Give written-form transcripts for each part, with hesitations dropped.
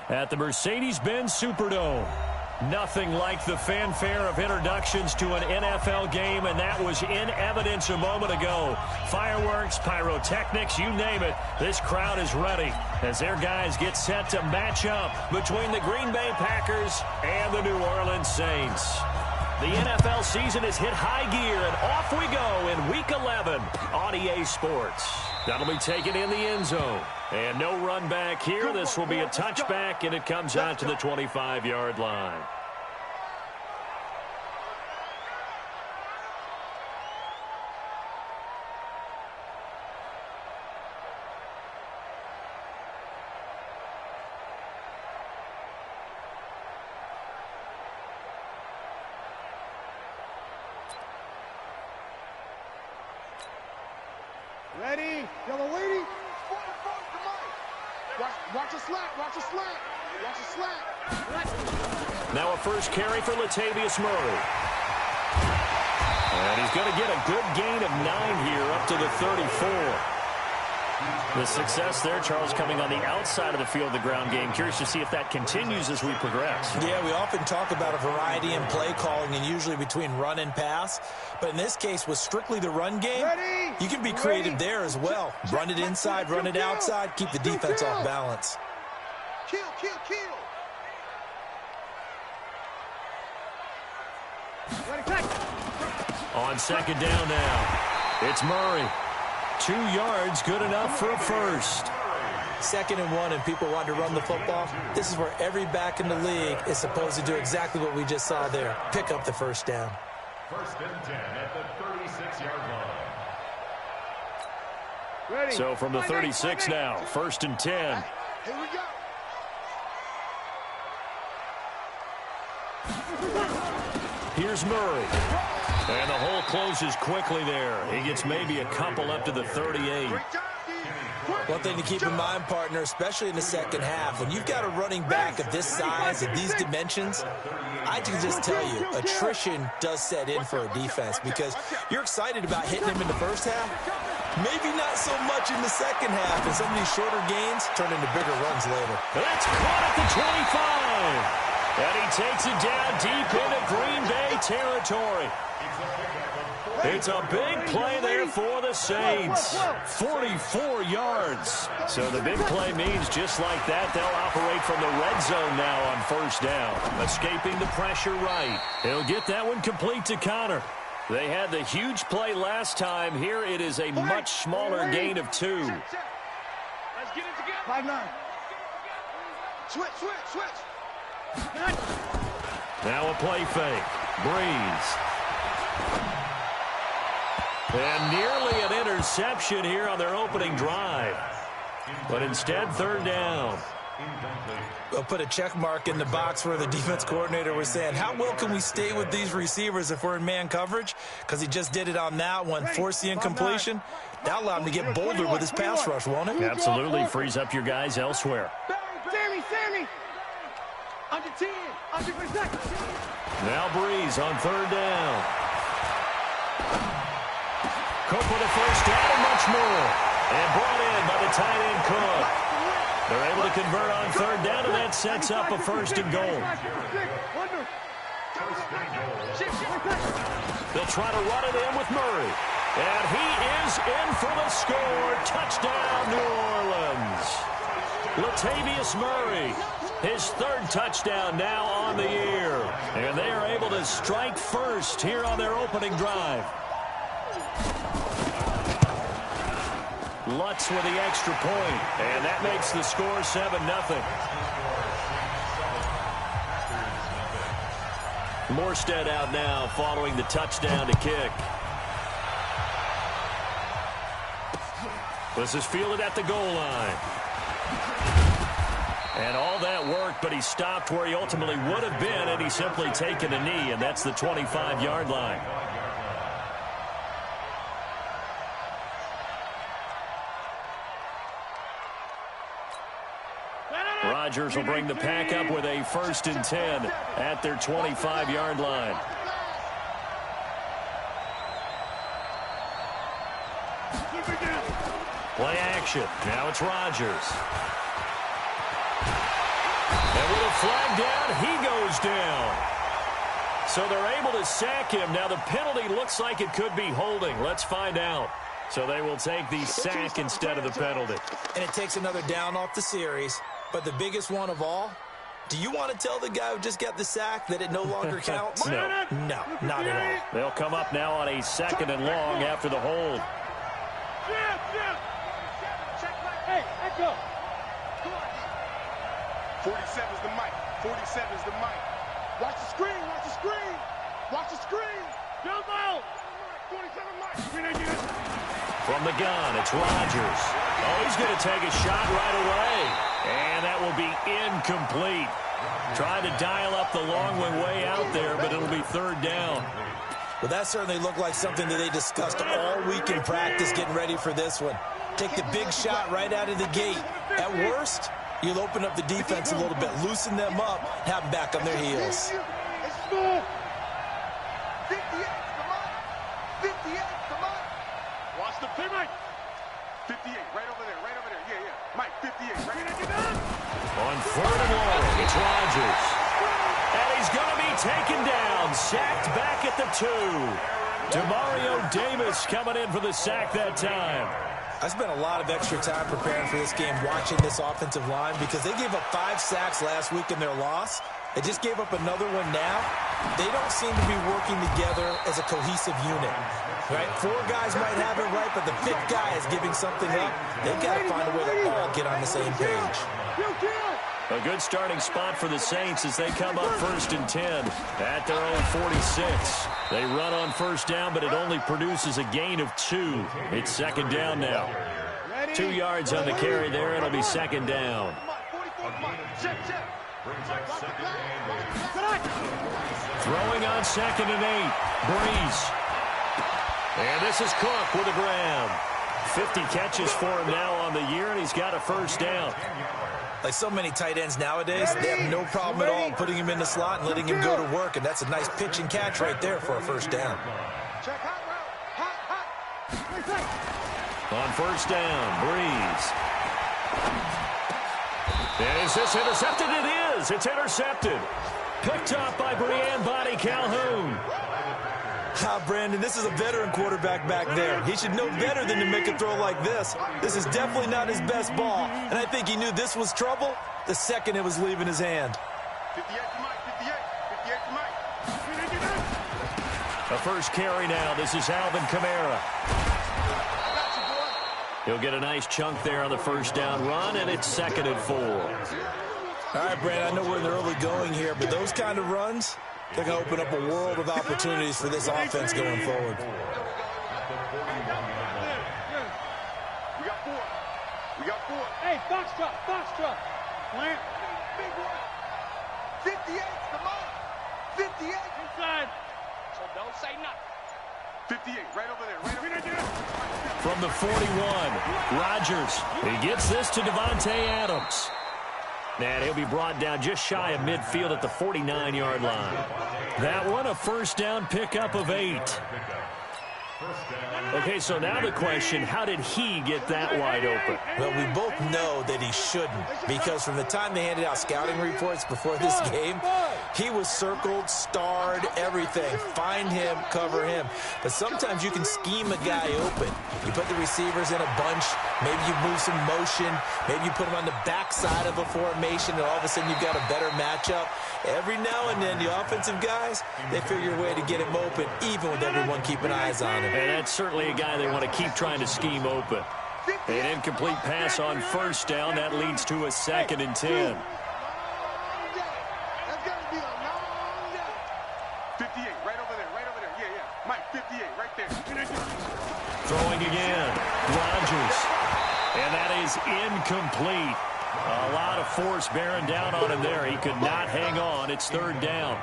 at the Mercedes-Benz Superdome. Nothing like the fanfare of introductions to an NFL game, and that was in evidence a moment ago. Fireworks, pyrotechnics, you name it. This crowd is ready as their guys get set to match up between the Green Bay Packers and the New Orleans Saints. The NFL season has hit high gear, and off we go in Week 11 on EA Sports. That'll be taken in the end zone. And no run back here. This will be a touchback, and it comes out to the 25-yard line. Ready? Yellow lady. Watch a slant. Watch a slant. Watch a slant. Now a first carry for Latavius Murray. And he's going to get a good gain of 9 here up to the 34. The success there, Charles, coming on the outside of the field, the ground game. Curious to see if that continues as we progress. Yeah, we often talk about a variety in play calling and usually between run and pass. But in this case, with strictly the run game, you can be creative there as well. Run it inside, run it outside, keep the defense off balance. Kill. On second down now, it's Murray. 2 yards, good enough for a first. 2nd and 1, and people want to run the football. This is where every back in the league is supposed to do exactly what we just saw there. Pick up the first down. 1st and 10 at the 36-yard line. Ready. So from the 36 now, 1st and 10. Here we go. Here's Murray. And the hole closes quickly there. He gets maybe a couple up to the 38. One thing to keep in mind, partner, especially in the second half, when you've got a running back of this size and these dimensions, I can just tell you, attrition does set in for a defense because you're excited about hitting him in the first half, maybe not so much in the second half, and some of these shorter gains turn into bigger runs later. That's caught at the 25. And he takes it down deep into Green Bay territory. It's a big play there for the Saints. 44 yards. So the big play means just like that, they'll operate from the red zone now on first down. Escaping the pressure right. He'll get that one complete to Connor. They had the huge play last time. Here it is a much smaller gain of 2. Let's get it together. 5-9. Switch. Now a play fake. Breeze. And nearly an interception here on their opening drive. But instead, 3rd down. We'll put a check mark in the box where the defense coordinator was saying, how well can we stay with these receivers if we're in man coverage? Because he just did it on that one, force the incompletion. That allowed him to get bolder with his pass rush, won't it? Absolutely. Frees up your guys elsewhere. Sammy. Under 10. Under 10 seconds. Now Breeze on 3rd down. Cook with a first down and much more. And brought in by the tight end Cook. They're able to convert on 3rd down, and that sets up a 1st and goal. They'll try to run it in with Murray. And he is in for the score. Touchdown, New Orleans. Latavius Murray, his 3rd touchdown now on the year. And they are able to strike first here on their opening drive. Lutz with the extra point, and that makes the score 7-0. Morstead out now following the touchdown to kick. This is fielded at the goal line. And all that worked, but he stopped where he ultimately would have been, and he's simply taken a knee, and that's the 25-yard line. Rodgers will bring the pack up with a 1st and 10 at their 25-yard line. Play action. Now it's Rodgers. flag down. He goes down. So they're able to sack him. Now the penalty looks like it could be holding. Let's find out. So they will take the sack instead of the penalty. And it takes another down off the series. But the biggest one of all, do you want to tell the guy who just got the sack that it no longer counts? No. No, not at all. They'll come up now on a 2nd and long after the hold. Hey, echo. 47's the mic. 47's the mic. Watch the screen. Watch the screen. Watch the screen. Jump out. 47 mic. From the gun, it's Rodgers. Oh, he's going to take a shot right away. And that will be incomplete. Trying to dial up the long one way out there, but it'll be 3rd down. Well, that certainly looked like something that they discussed all week in practice getting ready for this one. Take the big shot right out of the gate. At worst, you'll open up the defense a little bit, loosen them up, have them back on their heels. 58, come on. 58, come on. Watch the play, Mike. 58, right over there, right over there. Yeah. Mike, 58, right there. On 3rd and long, it's Rodgers. And he's going to be taken down, sacked back at the 2. Demario Davis coming in for the sack that time. I spent a lot of extra time preparing for this game, watching this offensive line, because they gave up 5 sacks last week in their loss. They just gave up another one now. They don't seem to be working together as a cohesive unit, right? 4 guys might have it right, but the 5th guy is giving something up. They've got to find a way to all get on the same page. A good starting spot for the Saints as they come up 1st and 10 at their own 46. They run on 1st down, but it only produces a gain of 2. It's 2nd down now. 2 yards on the carry there. It'll be 2nd down. Throwing on 2nd and 8. Breeze. And this is Cook with a grab. 50 catches for him now on the year, and he's got a 1st down. Like so many tight ends nowadays, they have no problem at all putting him in the slot and letting him go to work, and that's a nice pitch and catch right there for a 1st down. On 1st down, Breeze. And is this intercepted? It is. It's intercepted. Picked up by Brian Body Calhoun. Brandon, this is a veteran quarterback back there. He should know better than to make a throw like this. This is definitely not his best ball, and I think he knew this was trouble the second it was leaving his hand. 58 to Mike, 58 to Mike. A 1st carry now. This is Alvin Kamara. He'll get a nice chunk there on the 1st down run, and it's 2nd and 4. All right, Brandon, I know we're in the early going here, but those kind of runs, they're going to open up a world of opportunities for this offense going forward. We got 4. We got 4. Hey, box truck. Plant. Big one. 58, come on. 58. Inside. So don't say nothing. 58, right over there. From the 41, Rodgers. He gets this to Devontae Adams. And he'll be brought down just shy of midfield at the 49-yard line. That one, a 1st down pickup of 8. Okay, so now the question, how did he get that wide open? Well, we both know that he shouldn't, because from the time they handed out scouting reports before this game, he was circled, starred, everything. Find him, cover him. But sometimes you can scheme a guy open. You put the receivers in a bunch, maybe you move some motion, maybe you put them on the backside of a formation, and all of a sudden you've got a better matchup. Every now and then, the offensive guys, they figure a way to get him open, even with everyone keeping eyes on him. And that's certainly a guy they want to keep trying to scheme open. An incomplete pass on 1st down. That leads to a 2nd and 10. That's got to be a long day. 58, right over there. Yeah. Mike, 58, right there. Throwing again. Rodgers. And that is incomplete. A lot of force bearing down on him there. He could not hang on. It's 3rd down.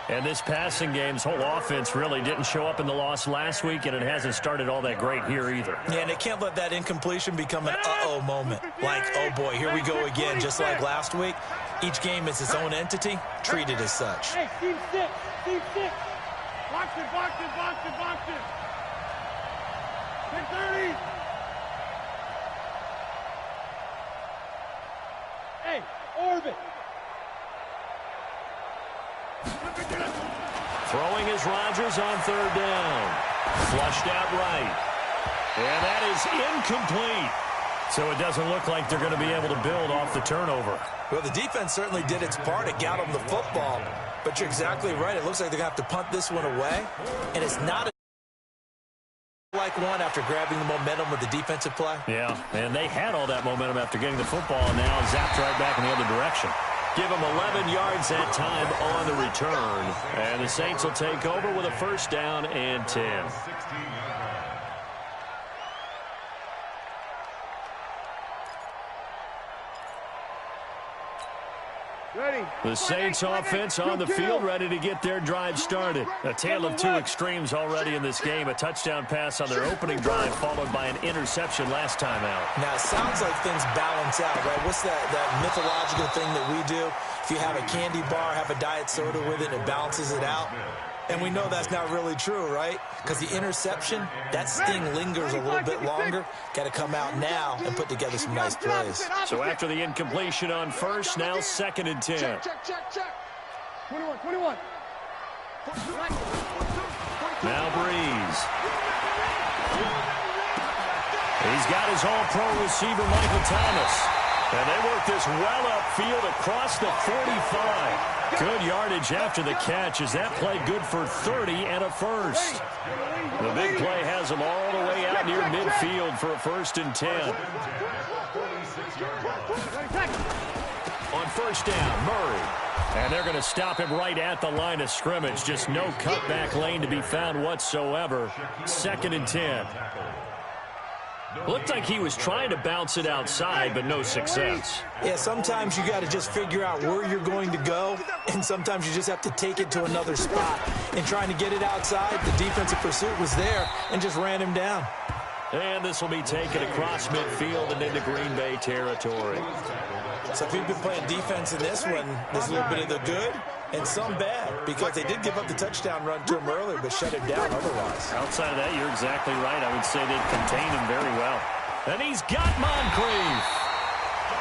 And this passing game's whole offense really didn't show up in the loss last week, and it hasn't started all that great here either. Yeah, and they can't let that incompletion become an uh-oh moment. Like, oh boy, here we go again, just like last week. Each game is its own entity, treated as such. Hey, team 6. Box it. 10-30. Hey, orbit. Throwing is Rodgers on third down. Flushed out right. And that is incomplete. So it doesn't look like they're going to be able to build off the turnover. Well, the defense certainly did its part to get them the football. But you're exactly right. It looks like they're going to have to punt this one away. And it's not like one after grabbing the momentum with the defensive play. Yeah, and they had all that momentum after getting the football, and now zapped right back in the other direction. Give them 11 yards that time on the return. And the Saints will take over with a first down and 10. The Saints offense on the field, ready to get their drive started. A tale of two extremes already in this game. A touchdown pass on their opening drive, followed by an interception last time out. Now, it sounds like things balance out, right? What's that mythological thing that we do? If you have a candy bar, have a diet soda with it, it balances it out. And we know that's not really true, right? Because the interception, that sting lingers a little bit longer. Got to come out now and put together some nice plays. So after the incompletion on first, now 2nd and 10. Check. 21. Now Breeze. He's got his all-pro receiver, Michael Thomas. And they work this well upfield across the 45. Good yardage after the catch as that play good for 30 and a first. The big play has them all the way out near midfield for a 1st and 10. On first down, Murray. And they're going to stop him right at the line of scrimmage. Just no cutback lane to be found whatsoever. 2nd and 10. Looked like he was trying to bounce it outside, but no success. Yeah, sometimes you got to just figure out where you're going to go, and sometimes you just have to take it to another spot. And trying to get it outside, the defensive pursuit was there and just ran him down. And this will be taken across midfield and into Green Bay territory. So if you've been playing defense in this one, there's a little bit of the good and some bad, because they did give up the touchdown run to him earlier, but shut him down otherwise. Outside of that, you're exactly right. I would say they contained him very well. And he's got Moncrief.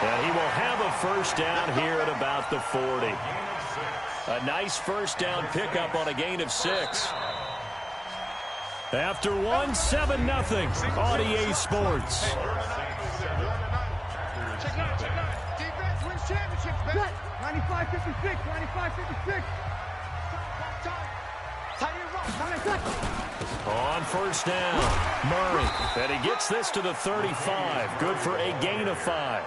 And he will have a first down here at about the 40. A nice first down pickup on a gain of 6. After 1, 7-0, RDA Sports. Defense wins championships, baby. 95-56, 95-56. On first down, Murray. And he gets this to the 35. Good for a gain of 5.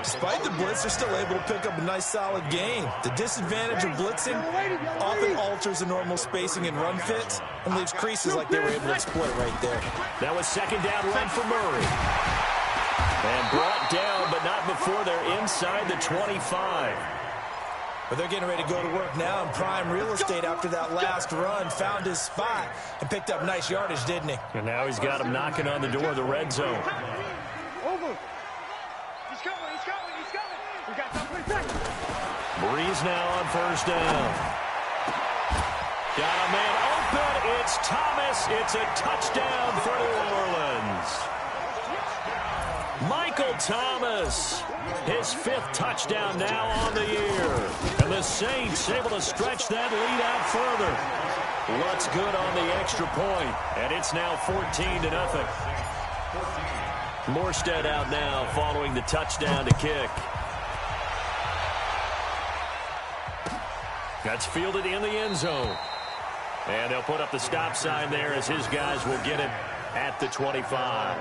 Despite the blitz, they're still able to pick up a nice, solid gain. The disadvantage of blitzing often alters the normal spacing and run fits and leaves creases like they were able to exploit right there. That was 2nd down run for Murray. And brought down, but not before they're inside the 25. But they're getting ready to go to work now in prime real estate after that last run. Found his spot and picked up nice yardage, didn't he? And now he's got him knocking on the door of the red zone. Over. He's coming. We got 30 seconds. Breeze now on first down. Got a man open. It's Thomas. It's a touchdown for New Orleans. Michael Thomas, his 5th touchdown now on the year. And the Saints able to stretch that lead out further. Looks good on the extra point, and it's now 14-0. Morstead out now following the touchdown to kick. That's fielded in the end zone. And they'll put up the stop sign there as his guys will get it at the 25.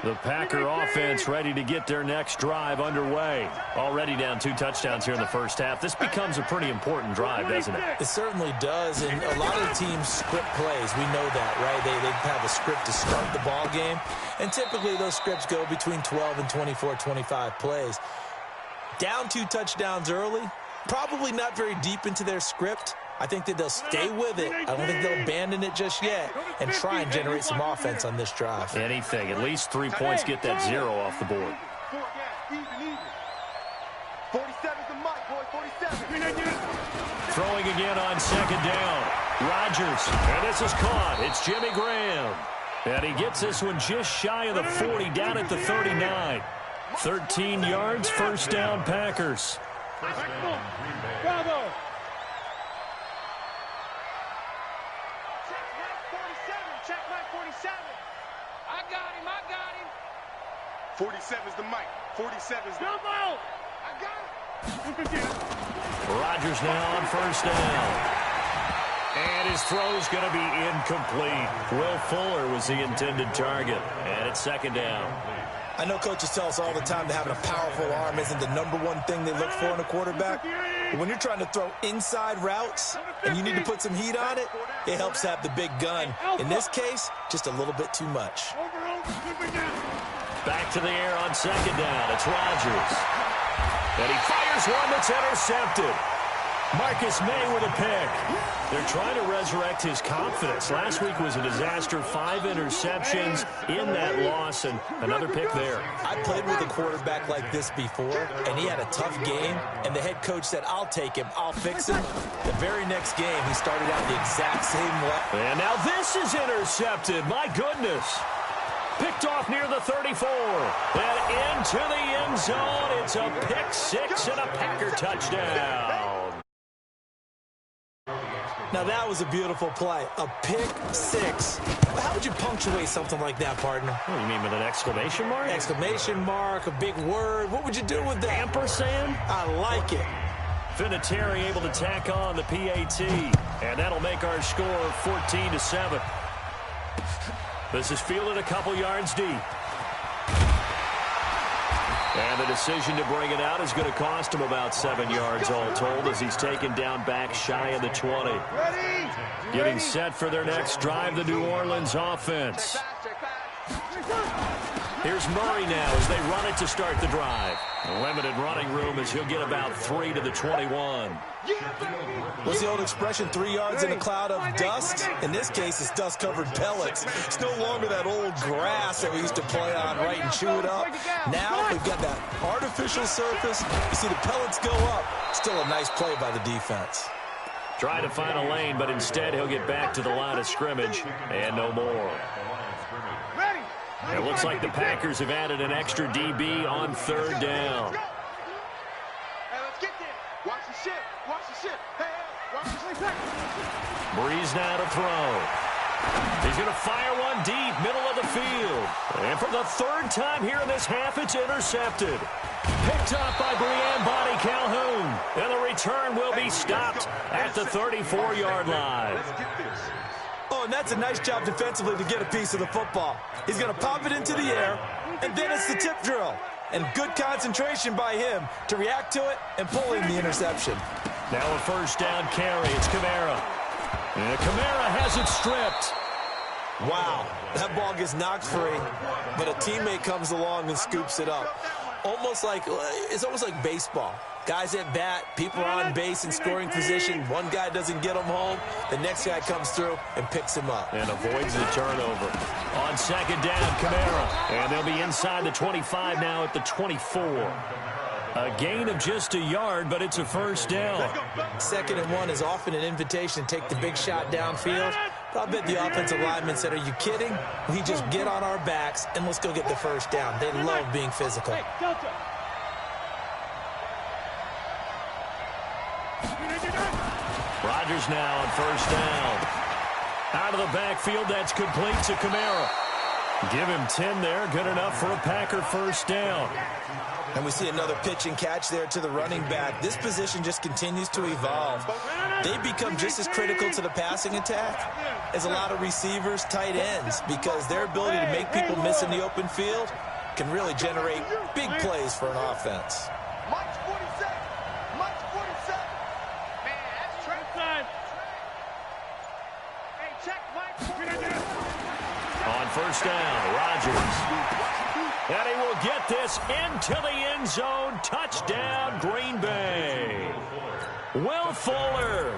The Packer offense ready to get their next drive underway. Already down 2 touchdowns here in the first half. This becomes a pretty important drive, doesn't it? It certainly does, and a lot of teams script plays. We know that, right? They have a script to start the ball game, and typically those scripts go between 12 and 24, 25 plays. Down 2 touchdowns early, probably not very deep into their script. I think that they'll stay with it. I don't think they'll abandon it just yet and try and generate some offense on this drive. Anything. At least 3 points get that 0 off the board. 47's the mic, boy. 47. Throwing again on 2nd down. Rodgers. And this is caught. It's Jimmy Graham. And he gets this one just shy of the 40, down at the 39. 13 yards, first down, Packers. Bravo. Check Mike 47. I got him. 47's the mic. 47's the... Jumbo. I got it. Rodgers now on first down. And his throw's going to be incomplete. Will Fuller was the intended target. And it's second down. I know coaches tell us all the time that having a powerful arm isn't the #1 thing they look for in a quarterback. But when you're trying to throw inside routes and you need to put some heat on it, it helps to have the big gun. In this case, just a little bit too much. Back to the air on second down. It's Rodgers. And he fires one that's intercepted. Marcus May with a pick. They're trying to resurrect his confidence. Last week was a disaster. 5 interceptions in that loss, and another pick there. I played with a quarterback like this before, and he had a tough game, and the head coach said, I'll take him, I'll fix him. The very next game, he started out the exact same way. And now this is intercepted. My goodness. Picked off near the 34. And into the end zone. It's a pick six and a Packer touchdown. Now, that was a beautiful play. A pick six. How would you punctuate something like that, partner? What do you mean, with an exclamation mark? Exclamation mark, a big word. What would you do with that? Ampersand? I like it. Vinatieri able to tack on the PAT. And that'll make our score 14-7. This is fielded a couple yards deep. And the decision to bring it out is going to cost him about 7 yards all told, as he's taken down back shy of the 20. Getting set for their next drive, the New Orleans offense. Here's Murray now as they run it to start the drive. Limited running room as he'll get about 3 to the 21. What's the old expression, 3 yards in a cloud of dust? In this case, it's dust-covered pellets. It's no longer that old grass that we used to play on, right, and chew it up. Now we've got that artificial surface. You see the pellets go up. Still a nice play by the defense. Try to find a lane, but instead he'll get back to the line of scrimmage and no more. It looks like the Packers have added an extra DB on third down. Breeze now to throw. He's going to fire one deep, middle of the field. And for the third time here in this half, it's intercepted. Picked up by Brian Bonnie Calhoun. And the return will be stopped at the 34-yard line. Oh, and that's a nice job defensively to get a piece of the football. He's going to pop it into the air, and then it's the tip drill. And good concentration by him to react to it and pull in the interception. Now a first down carry. It's Kamara. And Kamara has it stripped. Wow, that ball gets knocked free, but a teammate comes along and scoops it up. It's almost like baseball. Guys at bat, people are on base in scoring position. One guy doesn't get him home. The next guy comes through and picks him up. And avoids the turnover. On second down, Kamara. And they'll be inside the 25 now at the 24. A gain of just a yard, but it's a first down. 2nd and 1 is often an invitation to take the big shot downfield. But I bet the offensive lineman said, are you kidding? We just get on our backs and let's go get the first down. They love being physical. Rodgers now on first down. Out of the backfield, that's complete to Kamara. Give him 10 there, good enough for a Packer first down. And we see another pitch and catch there to the running back. This position just continues to evolve. They become just as critical to the passing attack as a lot of receivers, tight ends, because their ability to make people miss in the open field can really generate big plays for an offense. Mike's 47. Mike's 47. Man, that's trap time. Hey, check Mike. On first down, Rodgers. And he will get this into the end zone. Touchdown, Green Bay. Will Fuller,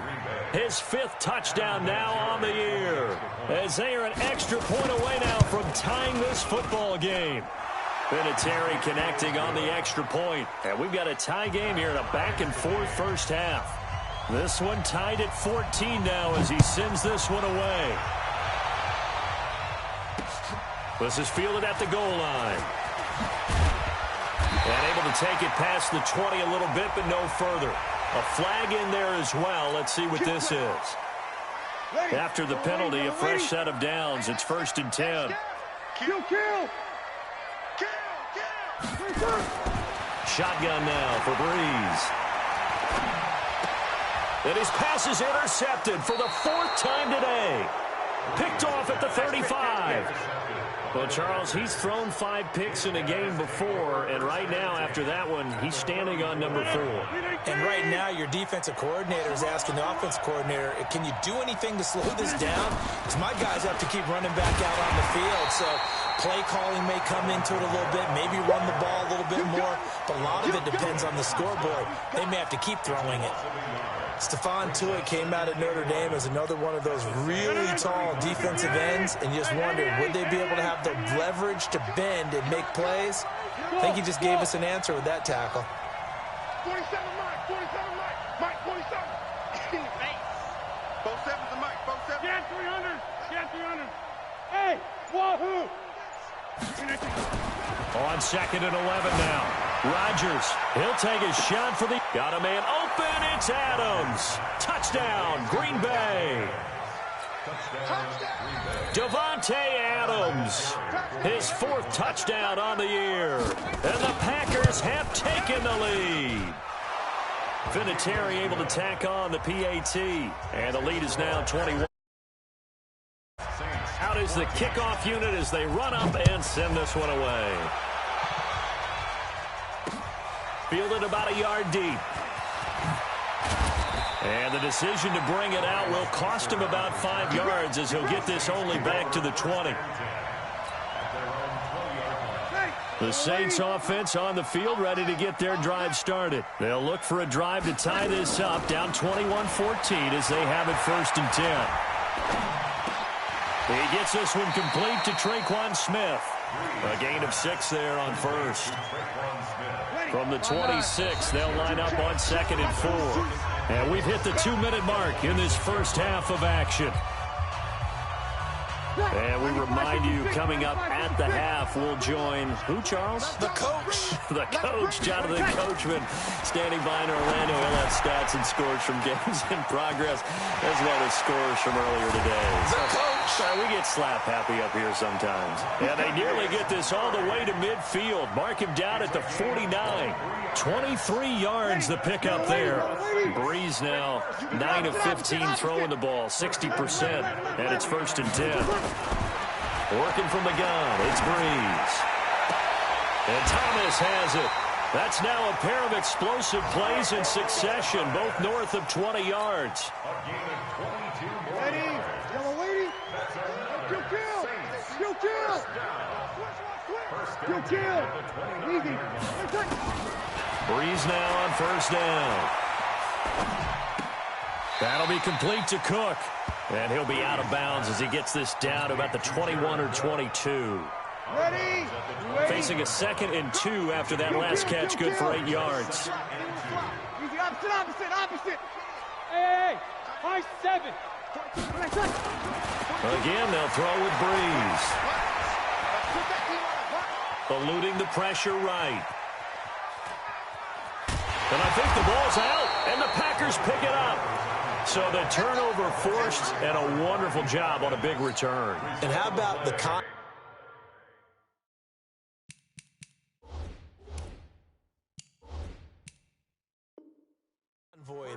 his 5th touchdown now on the year, as they are an extra point away now from tying this football game. Vinatieri connecting on the extra point. And we've got a tie game here in a back-and-forth first half. This one tied at 14 now as he sends this one away. This is fielded at the goal line. And able to take it past the 20 a little bit, but no further. A flag in there as well. Let's see what this is. After the penalty, a fresh set of downs. It's 1st and 10. Kill. Shotgun now for Breeze. And his pass is intercepted for the 4th time today. Picked off at the 35. Well, Charles, he's thrown 5 picks in a game before, and right now, after that one, he's standing on number 4. And right now, your defensive coordinator is asking the offensive coordinator, can you do anything to slow this down? Because my guys have to keep running back out on the field, so play calling may come into it a little bit, maybe run the ball a little bit more, but a lot of it depends on the scoreboard. They may have to keep throwing it. Stephon Tuitt came out of Notre Dame as another one of those really tall defensive ends, and you just wondered, would they be able to have the leverage to bend and make plays? I think he just gave us an answer with that tackle. 47 Mike, 47. Both sevens to Mike, both sevens. Get 300. Get 300. Hey, wahoo. On 2nd and 11 now. Rodgers, he'll take a shot for the... Got a man open, it's Adams. Touchdown, Green Bay. Devontae Adams, his 4th touchdown on the year. And the Packers have taken the lead. Vinatieri able to tack on the PAT. And the lead is now 21. Out is the kickoff unit as they run up and send this one away. Fielded about a yard deep. And the decision to bring it out will cost him about 5 yards as he'll get this only back to the 20. The Saints offense on the field ready to get their drive started. They'll look for a drive to tie this up, down 21-14 as they have it 1st and 10. He gets this one complete to Traquan Smith. A gain of 6 there on 1st. From the 26, they'll line up on 2nd and 4. And we've hit the 2-minute mark in this first half of action. And we remind you, coming up at the half, we'll join who, Charles? The coach. The coach, Jonathan Coachman, standing by in Orlando. He'll have stats and scores from games in progress, as well as scores from earlier today. The coach. We get slap happy up here sometimes. And they nearly get this all the way to midfield. Mark him down at the 49. 23 yards the pickup there. Breeze now 9 of 15 throwing the ball, 60%, and it's 1st and 10. Working from the gun, it's Breeze. And Thomas has it. That's now a pair of explosive plays in succession, both north of 20 yards. Ready, yellow lady. Kill. Easy. Breeze now on 1st down. That'll be complete to Cook. And he'll be out of bounds as he gets this down to about the 21 or 22. Ready. Facing a 2nd and 2 after that last catch, good for 8 yards. Easy, opposite. Hey, high 7. Again, they'll throw with Breeze. Eluding the pressure right. And I think the ball's out, and the Packers pick it up. So the turnover forced, and a wonderful job on a big return. And how about the convoy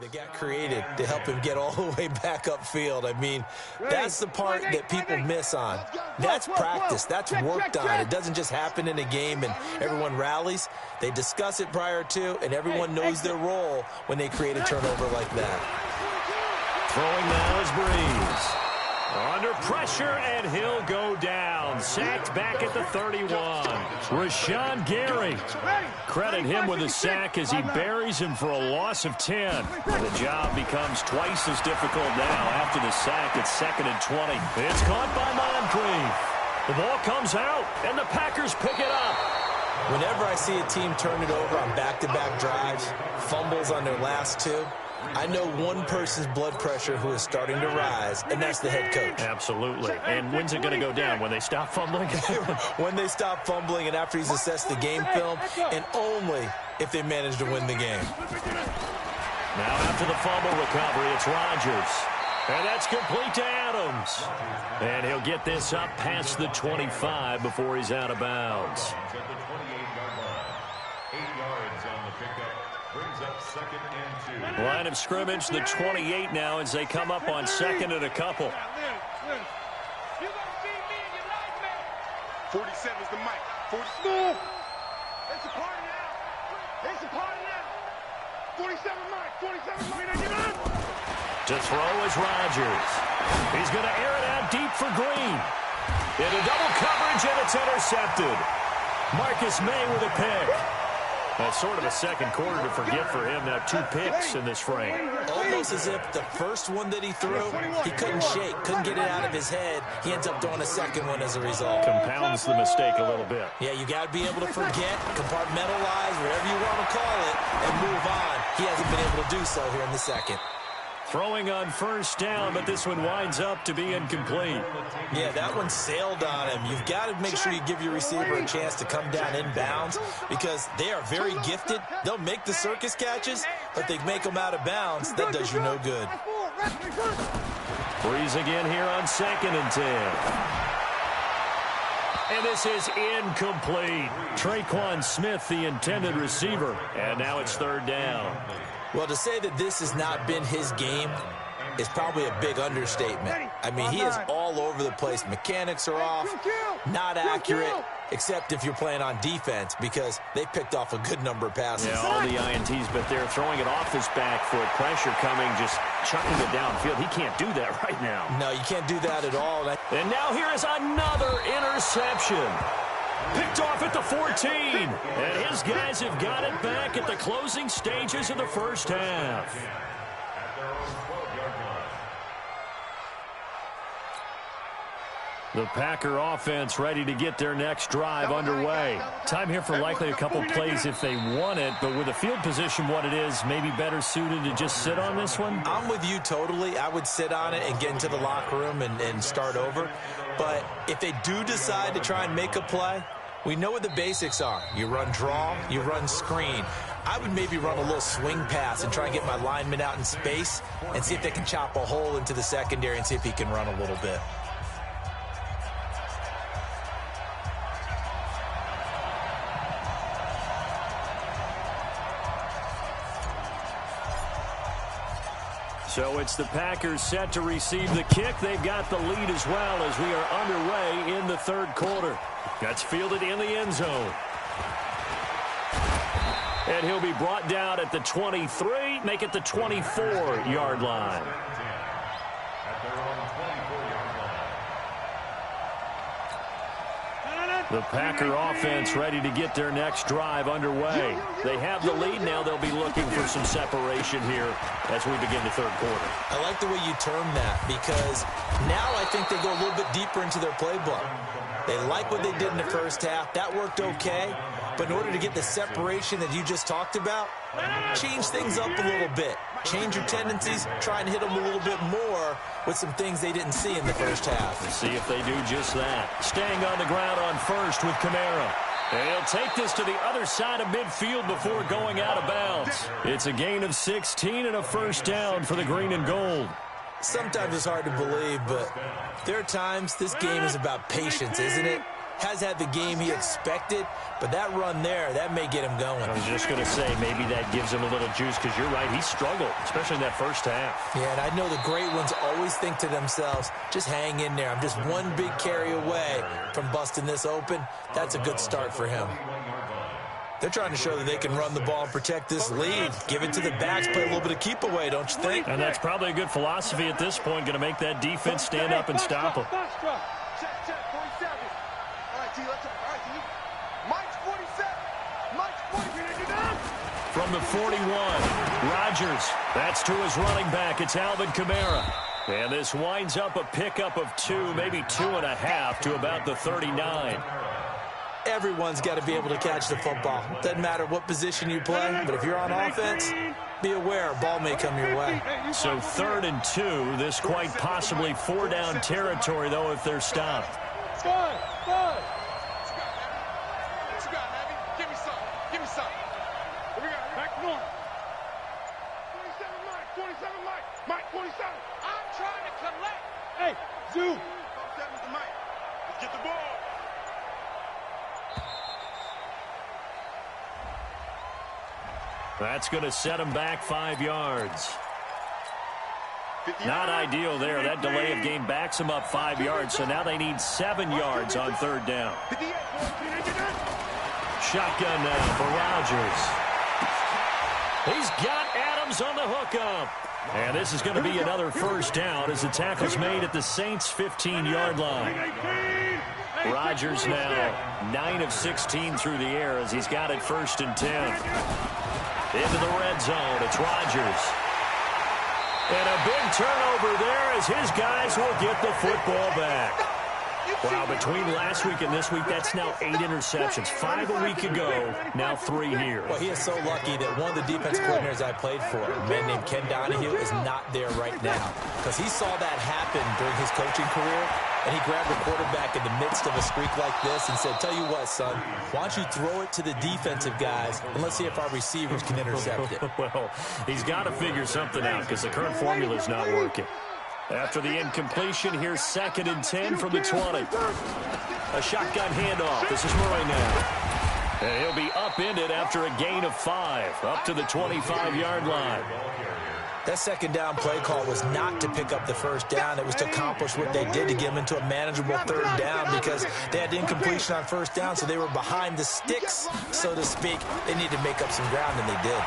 that got created to help him get all the way back upfield? I mean, that's the part that people miss on. That's practice. That's worked on. It doesn't just happen in a game and everyone rallies. They discuss it prior to, and everyone knows their role when they create a turnover like that. Throwing now is Breeze. Under pressure, and he'll go down. Sacked back at the 31. Rashawn Gary. Credit him with a sack as he buries him for a loss of 10. The job becomes twice as difficult now after the sack at 2nd and 20. It's caught by Moncrief. The ball comes out, and the Packers pick it up. Whenever I see a team turn it over on back-to-back drives, fumbles on their last 2, I know one person's blood pressure who is starting to rise, and that's the head coach. Absolutely. And when's it going to go down? When they stop fumbling? When they stop fumbling and after he's assessed the game film, and only if they manage to win the game. Now after the fumble recovery, it's Rodgers. And that's complete to Adams. And he'll get this up past the 25 before he's out of bounds. Line of scrimmage, the 28 now as they come up on second and a couple. 47 is the mic. 40. It's a party now. It's a party now. 47 mic. 47 mic. Get up. To throw is Rodgers. He's going to air it out deep for Green. Into double coverage, and it's intercepted. Marcus May with a pick. That's sort of a second quarter to forget for him. Now 2 picks in this frame. Almost as if the first one that he threw, he couldn't shake, couldn't get it out of his head. He ends up throwing a second one as a result. Compounds the mistake a little bit. Yeah, you got to be able to forget, compartmentalize, whatever you want to call it, and move on. He hasn't been able to do so here in the second. Throwing on first down, but this one winds up to be incomplete. Yeah, that one sailed on him. You've got to make sure you give your receiver a chance to come down inbounds because they are very gifted. They'll make the circus catches, but they make them out of bounds. That does you no good. Breeze again here on 2nd and 10. And this is incomplete. Traquan Smith, the intended receiver. And now it's 3rd down. Well, to say that this has not been his game is probably a big understatement. I mean, he is all over the place. Mechanics are off, not accurate, except if you're playing on defense because they picked off a good number of passes. Yeah, all the INTs, but they're throwing it off his back foot. Pressure coming, just chucking it downfield. He can't do that right now. No, you can't do that at all. And now here is another interception. Picked off at the 14. And his guys have got it back at the closing stages of the first half. The Packer offense ready to get their next drive underway. Time here for likely a couple plays if they want it, but with the field position what it is, maybe better suited to just sit on this one? I'm with you totally. I would sit on it and get into the locker room and start over. But if they do decide to try and make a play, we know what the basics are. You run draw, you run screen. I would maybe run a little swing pass and try and get my lineman out in space and see if they can chop a hole into the secondary and see if he can run a little bit. So it's the Packers set to receive the kick. They've got the lead as well as we are underway in the 3rd quarter. That's fielded in the end zone. And he'll be brought down at the 23, make it the 24-yard line. The Packer offense ready to get their next drive underway. They have the lead now. They'll be looking for some separation here as we begin the 3rd quarter. I like the way you term that because now I think they go a little bit deeper into their playbook. They like what they did in the first half. That worked okay. But in order to get the separation that you just talked about, change things up a little bit. Change your tendencies. Try and hit them a little bit more with some things they didn't see in the first half. Let's see if they do just that. Staying on the ground on first with Kamara. And he'll take this to the other side of midfield before going out of bounds. It's a gain of 16 and a first down for the green and gold. Sometimes it's hard to believe, but there are times this game is about patience, isn't it? Has had the game he expected, but that run there, that may get him going. I was just going to say, maybe that gives him a little juice, because you're right, he struggled, especially in that first half. Yeah, and I know the great ones always think to themselves, just hang in there. I'm just one big carry away from busting this open. That's a good start for him. They're trying to show that they can run the ball and protect this lead. Give it to the backs, play a little bit of keep away, don't you think? And that's probably a good philosophy at this point, going to make that defense stand up and stop them. Check, 47. All right, T, let's go. All right, T. Mike's 47. Mike's 47. From the 41, Rodgers. That's to his running back. It's Alvin Kamara. And this winds up a pickup of 2, maybe 2.5 to about the 39. Everyone's got to be able to catch the football. Doesn't matter what position you play, but if you're on offense, be aware, ball may come your way. So 3rd and 2, this quite possibly 4-down territory, though, if they're stopped. What you got, Heavy? Give me some. Give me some. What we got? Back north. 27 Mike. 27 Mike. Mike, 27. I'm trying to collect. Hey, Zoo. 27's the Mike. Let's get the ball. That's going to set him back 5 yards. Not ideal there. That delay of game backs him up 5 yards, so now they need 7 yards on 3rd down. Shotgun now for Rodgers. He's got Adams on the hookup. And this is going to be another 1st down as the tackle's made at the Saints' 15-yard line. Rodgers now 9 of 16 through the air as he's got it 1st and 10. Into the red zone, it's Rodgers. And a big turnover there as his guys will get the football back. Wow, between last week and this week, that's now 8 interceptions. 5 a week ago, now 3 here. Well, he is so lucky that one of the defense coordinators I played for, a man named Ken Donahue, is not there right now. Because he saw that happen during his coaching career, and he grabbed the quarterback in the midst of a streak like this and said, tell you what, son, why don't you throw it to the defensive guys, and let's see if our receivers can intercept it. Well, he's got to figure something out because the current formula is not working. After the incompletion, here's 2nd and 10 from the 20. A shotgun handoff. This is Murray now. And he'll be upended after a gain of 5, up to the 25-yard line. That 2nd down play call was not to pick up the 1st down. It was to accomplish what they did, to get them into a manageable 3rd down, because they had incompletion on 1st down, so they were behind the sticks, so to speak. They needed to make up some ground, and they did.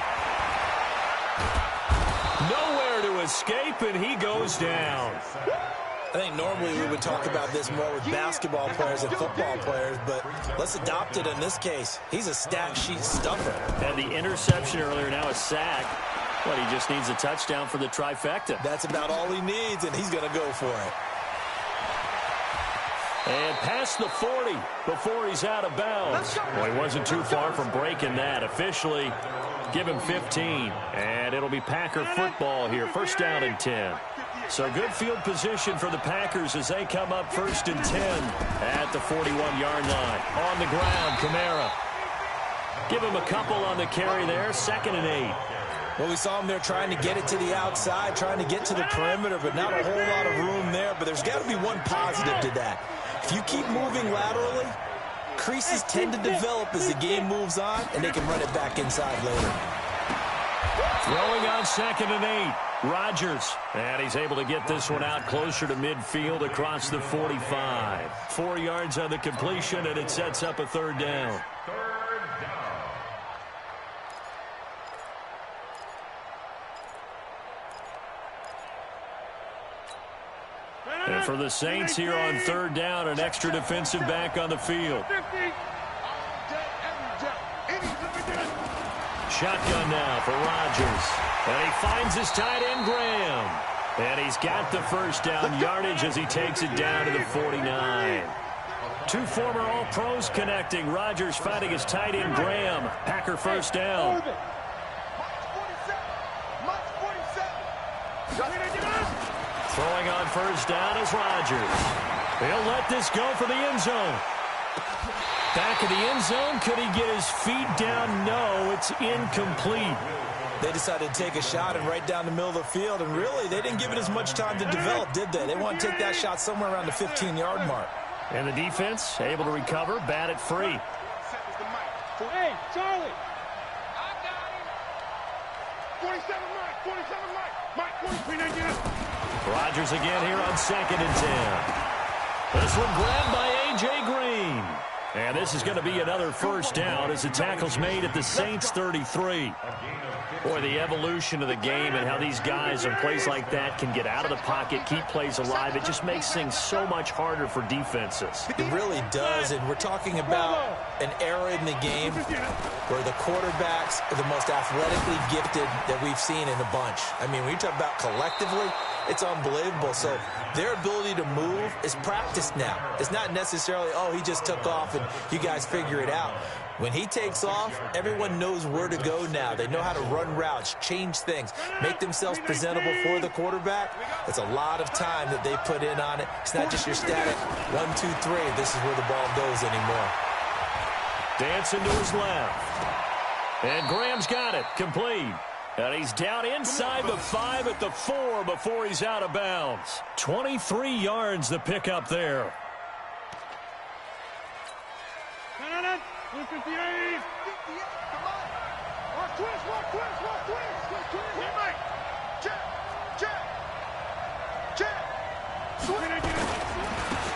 Nowhere to escape, and he goes down. I think normally we would talk about this more with basketball players and football players, but let's adopt it in this case. He's a stat sheet stuffer. And the interception earlier, now a sack. But he just needs a touchdown for the trifecta. That's about all he needs, and he's going to go for it. And past the 40 before he's out of bounds. Well, he wasn't too far from breaking that. Officially, give him 15. And it'll be Packer football here. 1st down and 10. So good field position for the Packers as they come up 1st and 10 at the 41-yard line. On the ground, Kamara. Give him a couple on the carry there. 2nd and 8. Well, we saw him there trying to get it to the outside, trying to get to the perimeter, but not a whole lot of room there. But there's got to be one positive to that. If you keep moving laterally, creases tend to develop as the game moves on, and they can run it back inside later. Throwing on 2nd and 8. Rodgers. And he's able to get this one out closer to midfield across the 45. 4 yards on the completion, and it sets up a 3rd down. And for the Saints here on 3rd down, an extra defensive back on the field. Shotgun now for Rodgers. And he finds his tight end, Graham. And he's got the 1st down yardage as he takes it down to the 49. 2 former All-Pros connecting. Rodgers fighting his tight end, Graham. Packer 1st down. Throwing on 1st down is Rodgers. He'll let this go for the end zone. Back of the end zone. Could he get his feet down? No, it's incomplete. They decided to take a shot and right down the middle of the field, and really, they didn't give it as much time to develop, did they? They want to take that shot somewhere around the 15-yard mark. And the defense able to recover, bat it free. Hey, Charlie. I got him. 47 Mike, 47 Mike, 43, Rodgers again here on 2nd and 10. This one grabbed by A.J. Green. And this is going to be another 1st down as the tackle's made at the Saints' 33. Boy, the evolution of the game and how these guys in plays like that can get out of the pocket, keep plays alive, it just makes things so much harder for defenses. It really does, and we're talking about an era in the game where the quarterbacks are the most athletically gifted that we've seen in a bunch. I mean, when you talk about collectively, it's unbelievable. So their ability to move is practiced now. It's not necessarily, oh, he just took off and you guys figure it out. When he takes off, everyone knows where to go now. They know how to run routes, change things, make themselves presentable for the quarterback. It's a lot of time that they put in on it. It's not just your static 1, 2, 3. This is where the ball goes anymore. Dancing to his left. And Graham's got it. Complete. And he's down inside the 5 at the 4 before he's out of bounds. 23 yards the pickup there. 58. Come on. Walk twist. Hey, Mike. Check.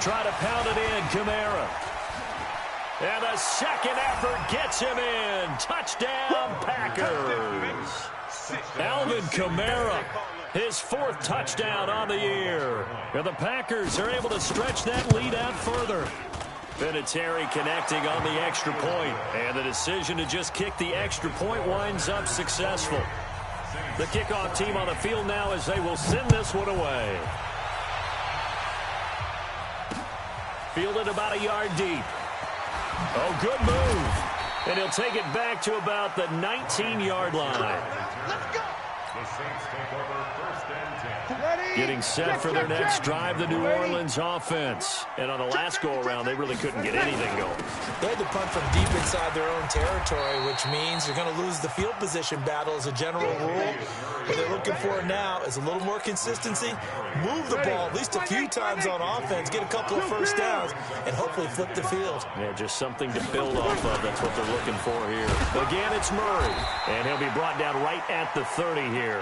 Try to pound it in, Kamara. And the second effort gets him in. Touchdown, Packers. Alvin Kamara, his 4th touchdown on the year. And the Packers are able to stretch that lead out further. Vinatieri connecting on the extra point, and the decision to just kick the extra point winds up successful. The kickoff team on the field now as they will send this one away. Fielded about a yard deep. Oh, good move. And he'll take it back to about the 19-yard line. Let's go. The Saints take over 1st and 10. Ready? Getting set for their next drive, the New Orleans offense. And on the last go-around, they really couldn't get anything going. They had to punt from deep inside their own territory, which means you're going to lose the field position battle as a general rule. What they're looking for now is a little more consistency, move the ball at least a few times on offense, get a couple of first downs, and hopefully flip the field. Yeah, just something to build off of. That's what they're looking for here. Again, it's Murray. And he'll be brought down right at the 30 here.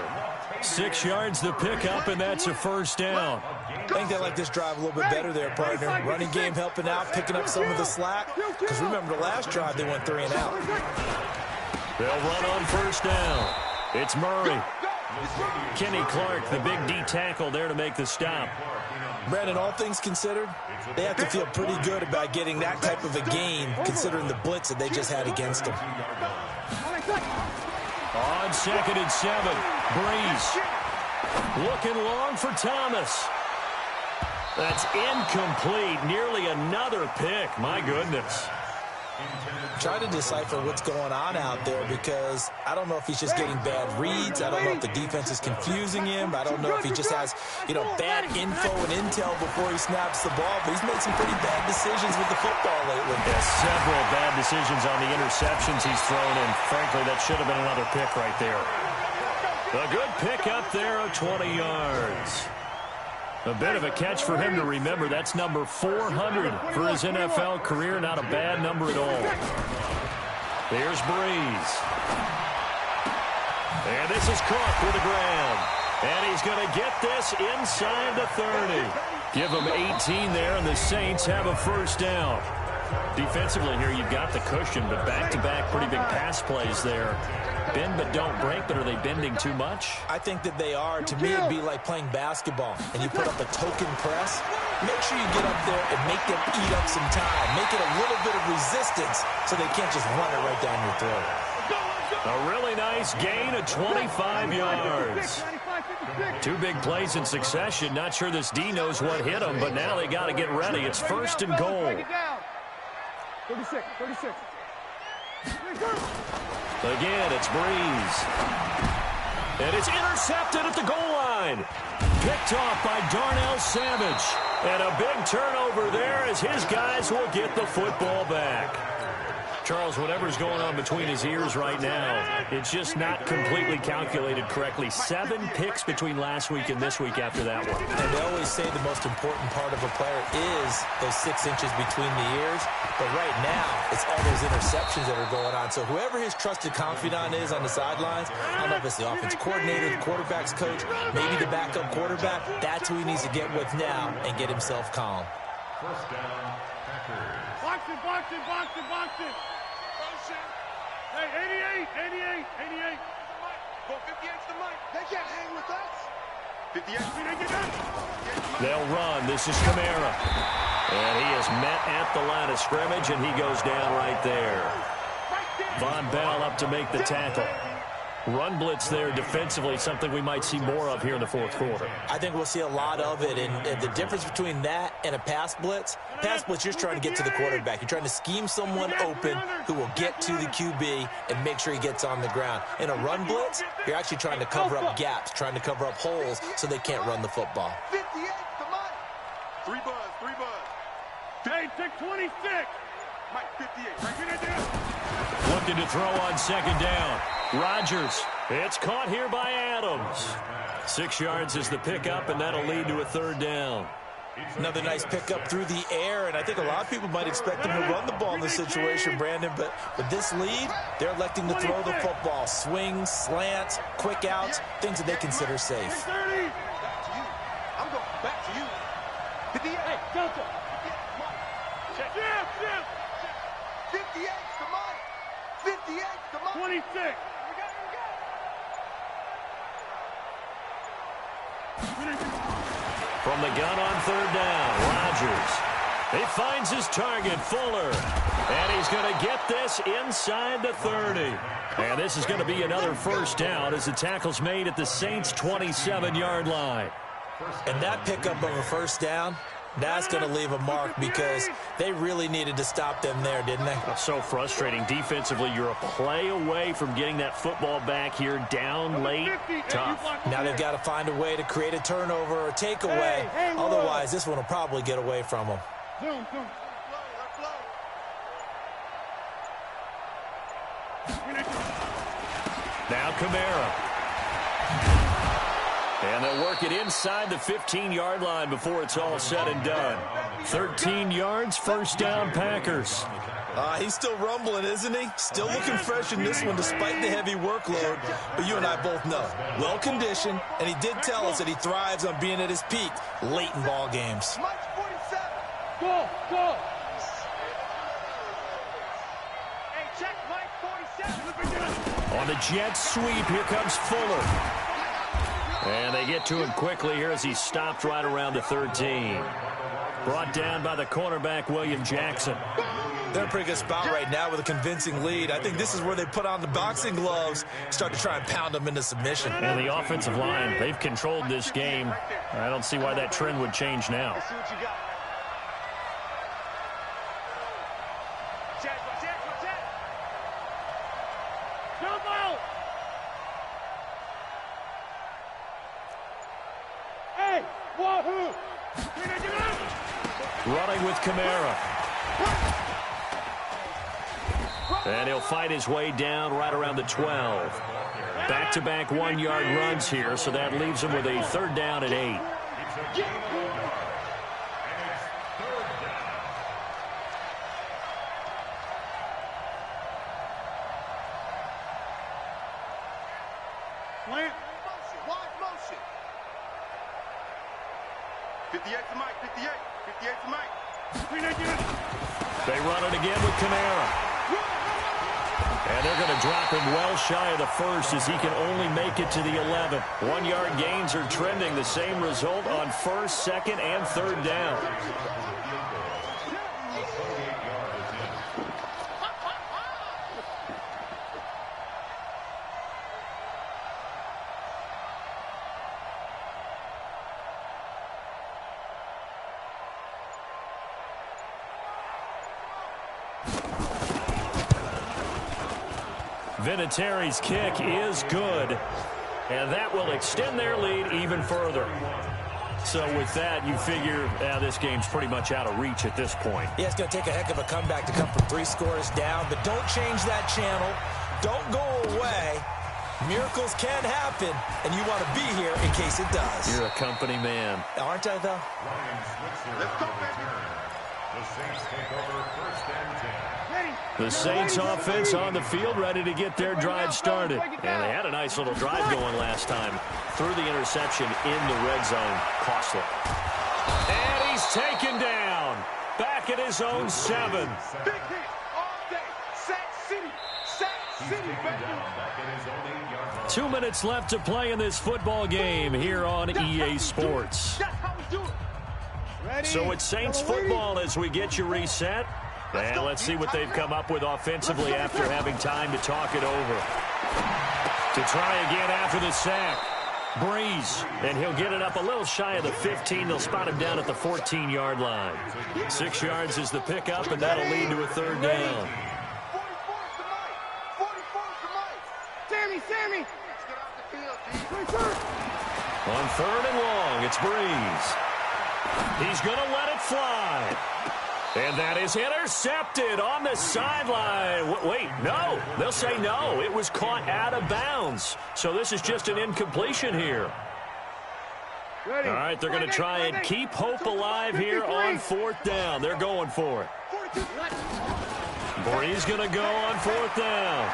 6 yards the pickup, and that's a first down. I think they like this drive a little bit better there, partner. Running game helping out, picking up some of the slack. Because remember, the last drive they went 3 and out. They'll run on first down. It's Murray. Kenny Clark, the big D tackle there to make the stop. Brandon, all things considered, they have to feel pretty good about getting that type of a gain, considering the blitz that they just had against them. On 2nd and 7, Breeze. Looking long for Thomas. That's incomplete. Nearly another pick. My goodness. Try to decipher what's going on out there, because I don't know if he's just getting bad reads. I don't know if the defense is confusing him. I don't know if he just has, bad info and intel before he snaps the ball. But he's made some pretty bad decisions with the football lately. Yeah, several bad decisions on the interceptions he's thrown, and frankly, that should have been another pick right there. A good pick up there of 20 yards. A bit of a catch for him to remember. That's number 400 for his NFL career. Not a bad number at all. There's Breeze. And this is Cook with a grab. And he's going to get this inside the 30. Give him 18 there, and the Saints have a first down. Defensively here, you've got the cushion, but back-to-back pretty big pass plays there. Bend but don't break, but are they bending too much? I think that they are. To me, it'd be like playing basketball, and you put up a token press. Make sure you get up there and make them eat up some time. Make it a little bit of resistance so they can't just run it right down your throat. A really nice gain of 25 yards. 2 big plays in succession. Not sure this D knows what hit them, but now they got to get ready. It's 1st and goal. 36. Again, it's Breeze. And it's intercepted at the goal line. Picked off by Darnell Savage. And a big turnover there as his guys will get the football back. Charles, whatever's going on between his ears right now, it's just not completely calculated correctly. 7 picks between last week and this week after that one. And they always say the most important part of a player is those 6 inches between the ears. But right now, it's all those interceptions that are going on. So whoever his trusted confidant is on the sidelines, I don't know if it's the offense coordinator, the quarterback's coach, maybe the backup quarterback, that's who he needs to get with now and get himself calm. First down, Packers. Box it. Hey, 88. Go 58's the mic. They can't hang with us. 58. They'll run. This is Kamara. And he is met at the line of scrimmage, and he goes down right there. Von Bell up to make the tackle. Run blitz there defensively, something we might see more of here in the fourth quarter. I think we'll see a lot of it, and the difference between that and a pass blitz, you're just trying to get to the quarterback. You're trying to scheme someone open who will get to the QB and make sure he gets on the ground. In a run blitz, you're actually trying to cover up gaps, trying to cover up holes so they can't run the football. 58, come on. 3 buzz, 3 buzz. Hey, take 26. Mike, 58. Right here, there. Looking to throw on second down. Rodgers. It's caught here by Adams. 6 yards is the pickup, and that'll lead to a third down. Another nice pickup through the air, and I think a lot of people might expect them to run the ball in this situation, Brandon, but with this lead, they're electing to throw the football. Swings, slants, quick outs, things that they consider safe. 30. Back to you. I'm going back to you. 58. Hey, Delta. 58, come on. 58, come on. 26. From the gun on third down, Rodgers. He finds his target, Fuller. And he's going to get this inside the 30. And this is going to be another first down as the tackle's made at the Saints' 27-yard line. And that pickup of a first down, that's going to leave a mark because they really needed to stop them there, didn't they? So frustrating. Defensively, you're a play away from getting that football back here down late. Tough. Now they've got to find a way to create a turnover or takeaway. Otherwise, this one will probably get away from them. Now Kamara. And they'll work it inside the 15-yard line before it's all said and done. 13 yards, first down, Packers. He's still rumbling, isn't he? Still looking fresh in this one despite the heavy workload. But you and I both know, well-conditioned, and he did tell us that he thrives on being at his peak late in ball games. Mike, 47. Go, go. Hey, check Mike 47. On the jet sweep, here comes Fuller. And they get to him quickly here as he's stopped right around the 13. Brought down by the cornerback, William Jackson. They're in a pretty good spot right now with a convincing lead. I think this is where they put on the boxing gloves, start to try and pound them into submission. And the offensive line, they've controlled this game. I don't see why that trend would change now. Let's see what you got. Watch that. Jump out. Hey, wahoo. Running with Kamara. And he'll fight his way down right around the 12. Back-to-back 1-yard runs here, so that leaves him with a third down at 8. Plant. Wide motion. 58 to Mike, 58. 58 to Mike. They run it again with Kamara. And they're going to drop him well shy of the first as he can only make it to the 11. 1-yard gains are trending. The same result on first, second, and third down. Vinatieri's kick is good, and that will extend their lead even further. So with that, you figure this game's pretty much out of reach at this point. Yeah, it's going to take a heck of a comeback to come from 3 scores down, but don't change that channel. Don't go away. Miracles can happen, and you want to be here in case it does. You're a company man. Aren't I, though? Let's go, baby. The Saints take over first and 10. The Saints offense on the field, ready to get their drive started. And they had a nice little drive going last time. Threw the interception in the red zone. Costly. And he's taken down. Back at his own 7. Big hit all day. Sack City. Sack City, baby. 2 minutes left to play in this football game here on EA Sports. That's how we do it. Ready? So it's Saints football as we get you reset. And let's see what they've come up with offensively after having time to talk it over. To try again after the sack. Breeze, and he'll get it up a little shy of the 15. They'll spot him down at the 14-yard line. 6 yards is the pickup, and that'll lead to a third down. 44 Sammy! On third and long, it's Breeze. He's going to let it fly. And that is intercepted on the sideline. Wait, no. They'll say no. It was caught out of bounds. So this is just an incompletion here. All right, they're going to try and keep hope alive here on fourth down. They're going for it. Breeze going to go on fourth down.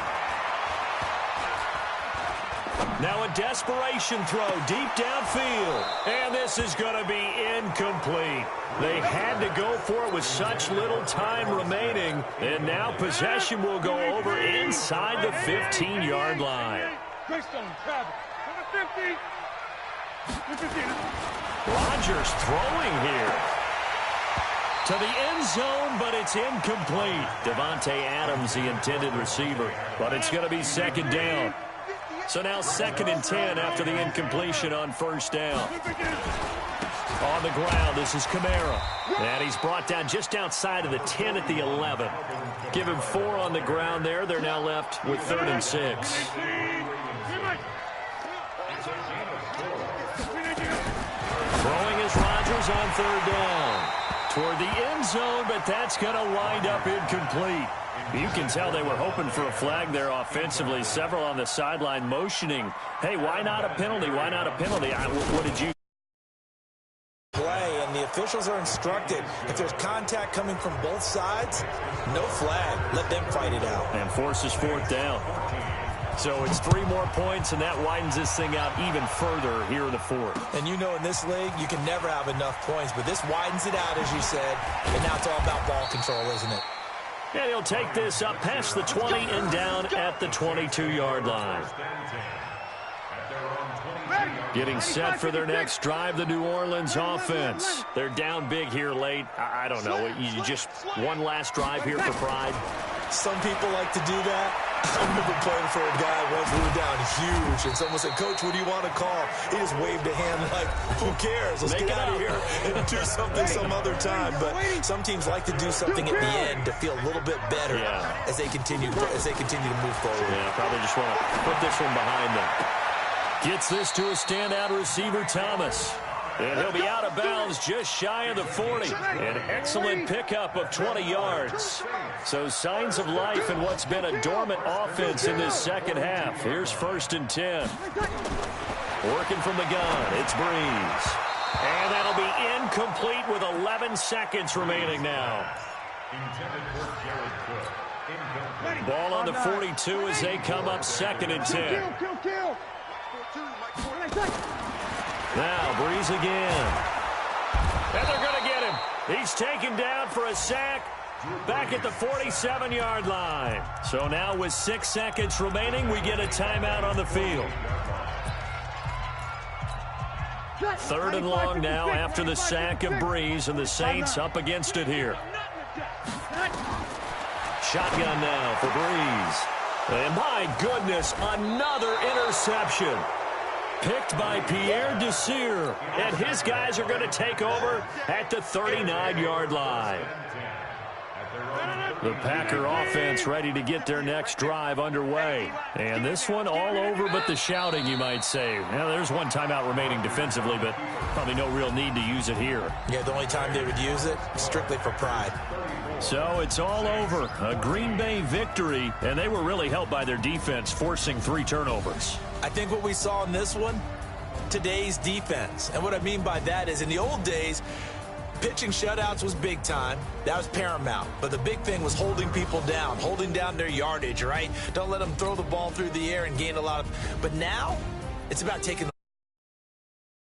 Now a desperation throw deep downfield. And this is going to be incomplete. They had to go for it with such little time remaining. And now possession will go over inside the 15-yard line. Rodgers throwing here to the end zone, but it's incomplete. Devontae Adams, the intended receiver. But it's going to be second down. So now 2nd and 10 after the incompletion on first down. On the ground, this is Kamara. And he's brought down just outside of the 10 at the 11. Give him 4 on the ground there. They're now left with 3rd and 6. Throwing is Rodgers on 3rd down. Toward the end zone, but that's going to wind up incomplete. You can tell they were hoping for a flag there offensively. Several on the sideline motioning, hey, why not a penalty? Why not a penalty? What did you play? And the officials are instructed, if there's contact coming from both sides, no flag. Let them fight it out. And forces 4th down. So it's 3 more points, and that widens this thing out even further here in the 4th. And you know in this league, you can never have enough points, but this widens it out, as you said, and now it's all about ball control, isn't it? And he'll take this up past the 20 and down at the 22-yard line. Getting set for their next drive, the New Orleans offense. They're down big here late. I don't know. You just one last drive here for pride. Some people like to do that. I remember playing for a guy once. We were down huge, and someone said, "Coach, what do you want to call?" He just waved a hand like, "Who cares? Let's get out of here and do something some other time." But some teams like to do something at the end to feel a little bit better as they continue to move forward. Yeah, probably just want to put this one behind them. Gets this to a standout receiver, Thomas. And he'll be out of bounds just shy of the 40. An excellent pickup of 20 yards. So signs of life in what's been a dormant offense in this second half. Here's 1st and 10. Working from the gun, it's Breeze. And that'll be incomplete with 11 seconds remaining now. Ball on the 42 as they come up 2nd and 10. Now, Breeze again. And they're going to get him. He's taken down for a sack back at the 47-yard line. So now with 6 seconds remaining, we get a timeout on the field. 3rd and long now after the sack of Breeze, and the Saints up against it here. Shotgun now for Breeze. And my goodness, another interception. Picked by Pierre Desir, and his guys are going to take over at the 39-yard line. The Packer offense ready to get their next drive underway. And this one all over but the shouting, you might say. Now, there's one timeout remaining defensively, but probably no real need to use it here. Yeah, the only time they would use it, strictly for pride. So it's all over. A Green Bay victory, and they were really helped by their defense, forcing 3 turnovers. I think what we saw in this one, today's defense. And what I mean by that is in the old days, pitching shutouts was big time. That was paramount. But the big thing was holding people down, holding down their yardage, right? Don't let them throw the ball through the air and gain a lot of... But now, it's about taking the